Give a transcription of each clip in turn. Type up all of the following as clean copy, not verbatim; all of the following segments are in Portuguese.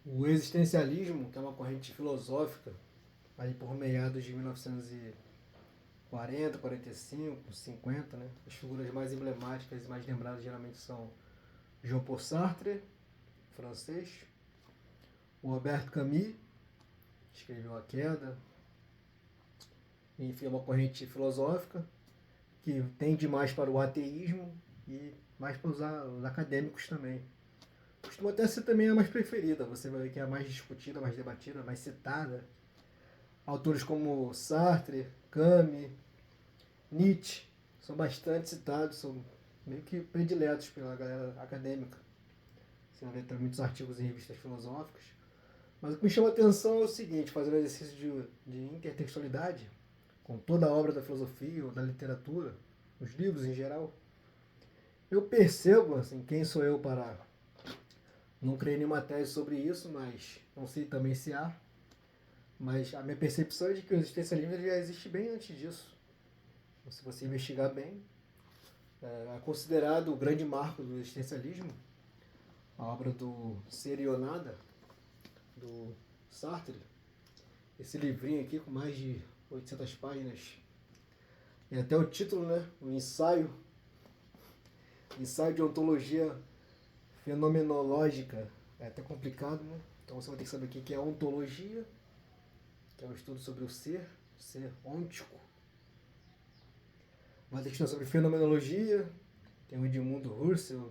O existencialismo, que é uma corrente filosófica, aí por meados de 1940, 45, 50, né? As figuras mais emblemáticas e mais lembradas geralmente são Jean-Paul Sartre, francês, o Albert Camus, que escreveu A Queda, enfim, é uma corrente filosófica que tende mais para o ateísmo e mais para os acadêmicos também. Costuma até ser também a mais preferida, você vai ver que é a mais discutida, mais debatida, mais citada. Autores como Sartre, Camus, Nietzsche são bastante citados, são meio que prediletos pela galera acadêmica. Você vai ver também muitos artigos em revistas filosóficas. Mas o que me chama a atenção é o seguinte, fazendo um exercício de intertextualidade, com toda a obra da filosofia ou da literatura, os livros em geral, eu percebo, assim, quem sou eu para não criei nenhuma tese sobre isso, mas não sei também se há. Mas a minha percepção é de que o existencialismo já existe bem antes disso. Se você investigar bem, é considerado o grande marco do existencialismo, a obra do Ser e o Nada, do Sartre. Esse livrinho aqui com mais de 800 páginas. E até o título, né? O ensaio de ontologia fenomenológica. É até complicado, né? Então você vai ter que saber o que é ontologia, que é um estudo sobre o ser ôntico. Vai ter que estudar sobre fenomenologia, tem o Edmundo Husserl,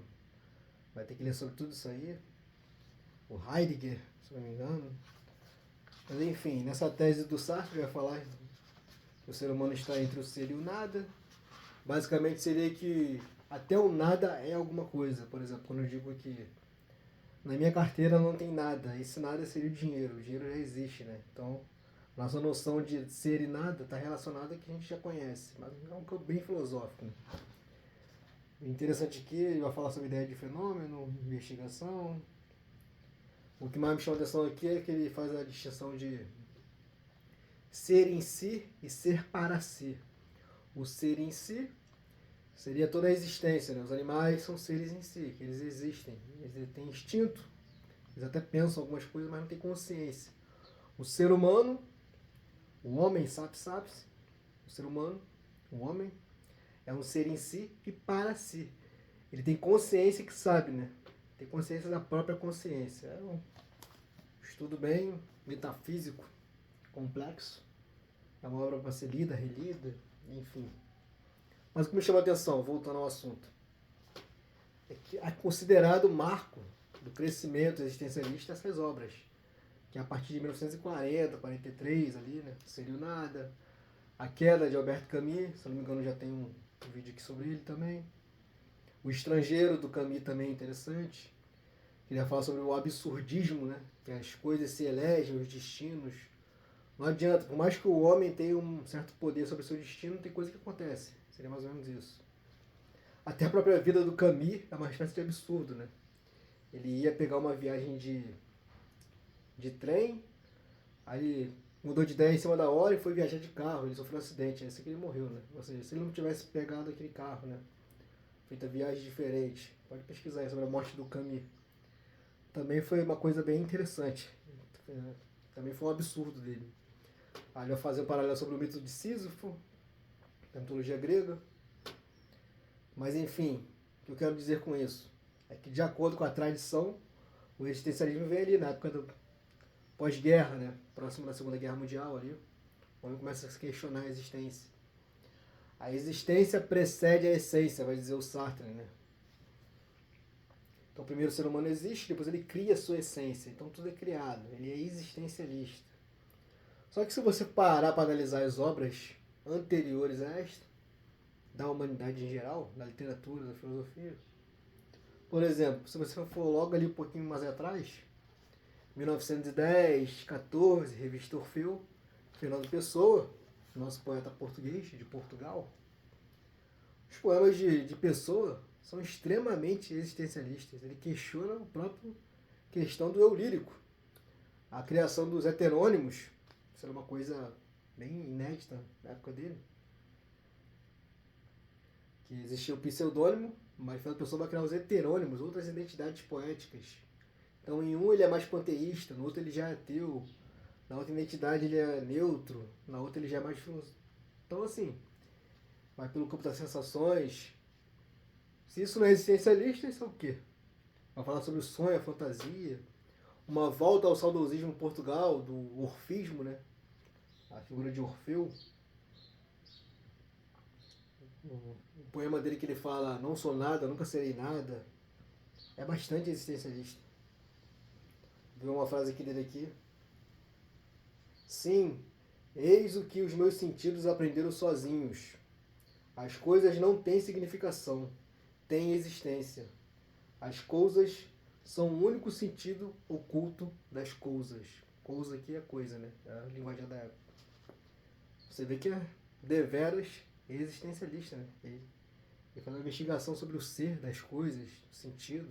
vai ter que ler sobre tudo isso aí. O Heidegger, se não me engano. Mas enfim, nessa tese do Sartre vai falar que o ser humano está entre o ser e o nada. Basicamente seria que até o nada é alguma coisa. Por exemplo, quando eu digo que na minha carteira não tem nada, esse nada seria o dinheiro já existe, né? Então, nossa noção de ser e nada está relacionada ao que a gente já conhece, mas é um campo bem filosófico, né? O interessante aqui, ele vai falar sobre ideia de fenômeno, investigação. O que mais me chama a atenção aqui é que ele faz a distinção de ser em si e ser para si. O ser em si seria toda a existência, né? Os animais são seres em si, que eles existem, eles têm instinto, eles até pensam algumas coisas, mas não têm consciência. O ser humano, o homem, sapiens, o ser humano, o homem, é um ser em si e para si. Ele tem consciência que sabe, né? Tem consciência da própria consciência. É um estudo bem metafísico, complexo. É uma obra para ser lida, relida, enfim. Mas o que me chama a atenção, voltando ao assunto, é que é considerado o marco do crescimento existencialista essas obras, que é a partir de 1940, 43 ali, né? Seria o Nada, A Queda de Albert Camus, se não me engano já tem um vídeo aqui sobre ele também. O Estrangeiro do Camus também é interessante. Ele vai falar sobre o absurdismo, né? Que as coisas se elegem, os destinos. Não adianta, por mais que o homem tenha um certo poder sobre o seu destino, tem coisa que acontece. Seria mais ou menos isso. Até a própria vida do Camus é uma espécie de absurdo, né? Ele ia pegar uma viagem de trem, aí ele mudou de ideia em cima da hora e foi viajar de carro. Ele sofreu um acidente, é assim que ele morreu, né? Ou seja, se ele não tivesse pegado aquele carro, né? Feita viagem diferente. Pode pesquisar aí sobre a morte do Camus. Também foi uma coisa bem interessante. Também foi um absurdo dele. Aí ele vai fazer um paralelo sobre o mito de Sísifo, da mitologia grega. Mas enfim, o que eu quero dizer com isso é que, de acordo com a tradição, o existencialismo vem ali na época do pós-guerra, né? Próximo da Segunda Guerra Mundial ali. O homem começa a se questionar a existência. A existência precede a essência, vai dizer o Sartre, né? Então, primeiro o ser humano existe, depois ele cria a sua essência. Então, tudo é criado. Ele é existencialista. Só que se você parar para analisar as obras anteriores a esta, da humanidade em geral, da literatura, da filosofia, por exemplo, se você for logo ali um pouquinho mais atrás, 1910, 14, Revista Orfeu, Fernando Pessoa, nosso poeta português de Portugal, os poemas de Pessoa são extremamente existencialistas. Ele questiona a própria questão do eu lírico. A criação dos heterônimos, isso era uma coisa bem inédita na época dele. Que existia o pseudônimo, mas Fernando Pessoa vai criar os heterônimos, outras identidades poéticas. Então, em um ele é mais panteísta, no outro ele já é ateu, na outra identidade ele é neutro, na outra ele já é mais filosófico. Então, assim, vai pelo campo das sensações. Se isso não é existencialista, isso é o quê? Vai falar sobre o sonho, a fantasia, uma volta ao saudosismo em Portugal, do orfismo, né? A figura de Orfeu. O poema dele que ele fala, não sou nada, nunca serei nada, é bastante existencialista. Viu uma frase aqui dele aqui? Sim, eis o que os meus sentidos aprenderam sozinhos. As coisas não têm significação, têm existência. As coisas são o único sentido oculto das coisas. Coisa aqui é coisa, né? É a linguagem da época. Você vê que é deveras existencialista, né? Ele faz uma investigação sobre o ser das coisas, o sentido.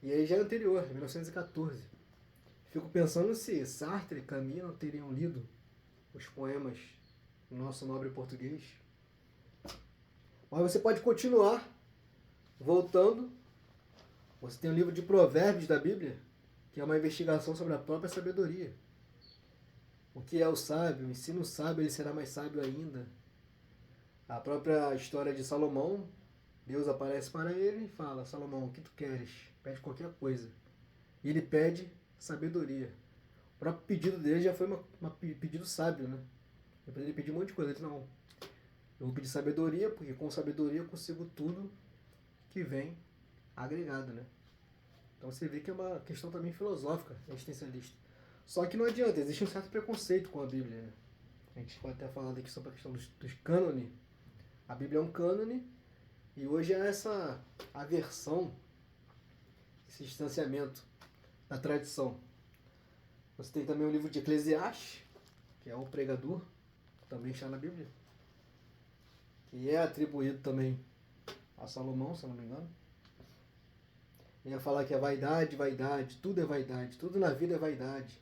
E aí já é anterior, 1914. Fico pensando se Sartre e Camus não teriam lido os poemas do nosso nobre português. Mas você pode continuar voltando. Você tem o livro de Provérbios da Bíblia, que é uma investigação sobre a própria sabedoria. O que é o sábio? Ensina o sábio, ele será mais sábio ainda. A própria história de Salomão, Deus aparece para ele e fala, Salomão, o que tu queres? Pede qualquer coisa. E ele pede sabedoria. O próprio pedido dele já foi um pedido sábio, né? Depois ele pediu um monte de coisa. Ele disse, não, eu vou pedir sabedoria, porque com sabedoria eu consigo tudo que vem agregado, né? Então você vê que é uma questão também filosófica, existencialista. Só que não adianta, existe um certo preconceito com a Bíblia, né? A gente pode até falar aqui sobre a questão dos cânone. A Bíblia é um cânone e hoje é essa aversão, esse distanciamento da tradição. Você tem também o livro de Eclesiastes, que é o pregador, também está na Bíblia, que é atribuído também a Salomão, se eu não me engano. Ele ia falar que é vaidade, vaidade, tudo é vaidade, tudo na vida é vaidade.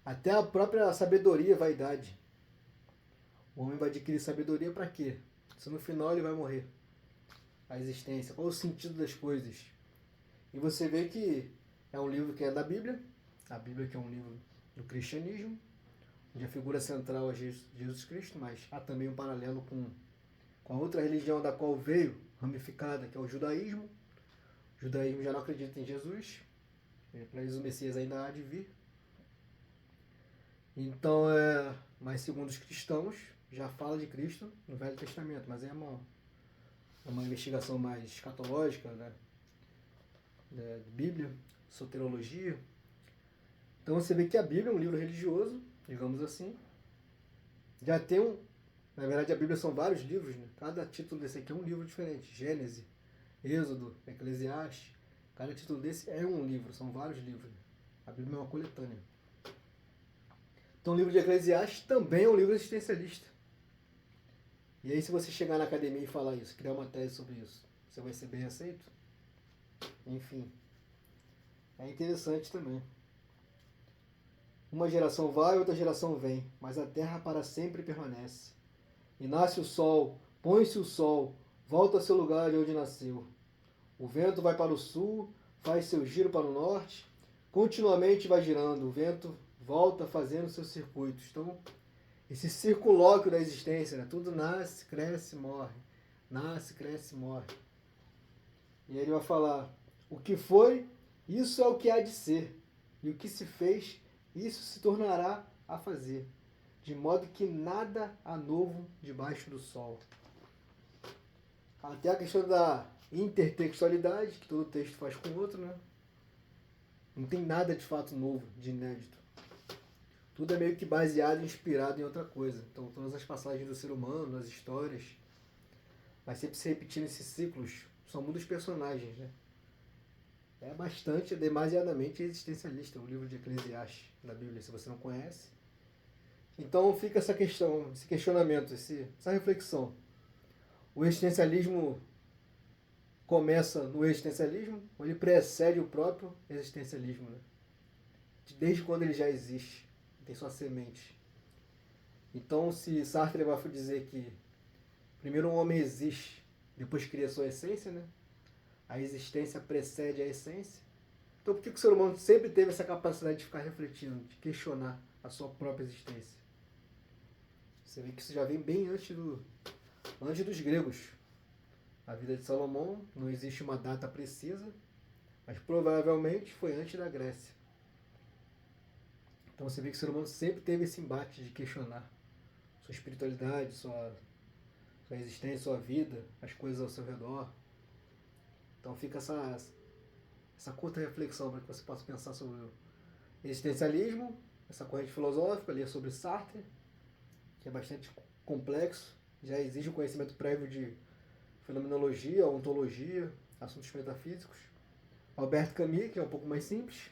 Até a própria sabedoria é vaidade. O homem vai adquirir sabedoria para quê? Se no final ele vai morrer. A existência, qual o sentido das coisas? E você vê que é um livro que é da Bíblia, a Bíblia que é um livro do cristianismo, onde a figura central é Jesus Cristo, mas há também um paralelo com a outra religião da qual veio, ramificada, que é o judaísmo. O judaísmo já não acredita em Jesus, para eles o Messias ainda há de vir. Então, mas segundo os cristãos, já fala de Cristo no Velho Testamento, mas é uma investigação mais escatológica, né? De Bíblia, soterologia. Então você vê que a Bíblia é um livro religioso, digamos assim. Já tem na verdade a Bíblia são vários livros, né? Cada título desse aqui é um livro diferente. Gênesis, Êxodo, Eclesiastes. Cada título desse é um livro, são vários livros. A Bíblia é uma coletânea. Então o livro de Eclesiastes também é um livro existencialista. E aí se você chegar na academia e falar isso, criar uma tese sobre isso, você vai ser bem aceito? Enfim, é interessante também. Uma geração vai, outra geração vem, mas a terra para sempre permanece. E nasce o sol, põe-se o sol, volta ao seu lugar de onde nasceu. O vento vai para o sul, faz seu giro para o norte, continuamente vai girando, o vento volta fazendo seus circuitos. Então, esse circulóquio da existência, né? Tudo nasce, cresce, morre. Nasce, cresce, morre. E ele vai falar, o que foi, isso é o que há de ser. E o que se fez, isso se tornará a fazer. De modo que nada há novo debaixo do sol. Até a questão da intertextualidade, que todo texto faz com o outro, né? Não tem nada de fato novo, de inédito. Tudo é meio que baseado e inspirado em outra coisa. Então todas as passagens do ser humano, as histórias, vai sempre se repetindo esses ciclos. Só muda os personagens, né? É bastante, demasiadamente existencialista o livro de Eclesiastes da Bíblia, se você não conhece. Então fica essa questão, esse questionamento, essa reflexão. O existencialismo começa no existencialismo, ou ele precede o próprio existencialismo, né? Desde quando ele já existe, tem sua semente. Então, se Sartre vai dizer que primeiro o homem existe, depois cria sua essência, né? A existência precede a essência. Então por que o ser humano sempre teve essa capacidade de ficar refletindo, de questionar a sua própria existência? Você vê que isso já vem bem antes dos gregos. A vida de Salomão não existe uma data precisa, mas provavelmente foi antes da Grécia. Então você vê que o ser humano sempre teve esse embate de questionar sua espiritualidade, sua existência, sua vida, as coisas ao seu redor. Então fica essa curta reflexão para que você possa pensar sobre o existencialismo, essa corrente filosófica, ali sobre Sartre, que é bastante complexo, já exige um conhecimento prévio de fenomenologia, ontologia, assuntos metafísicos. Alberto Camus, que é um pouco mais simples.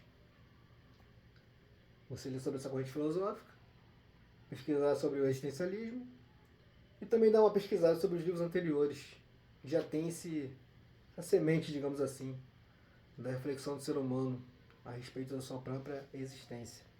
Você lê sobre essa corrente filosófica, pesquisar sobre o existencialismo e também dar uma pesquisada sobre os livros anteriores. Já tem essa semente, digamos assim, da reflexão do ser humano a respeito da sua própria existência.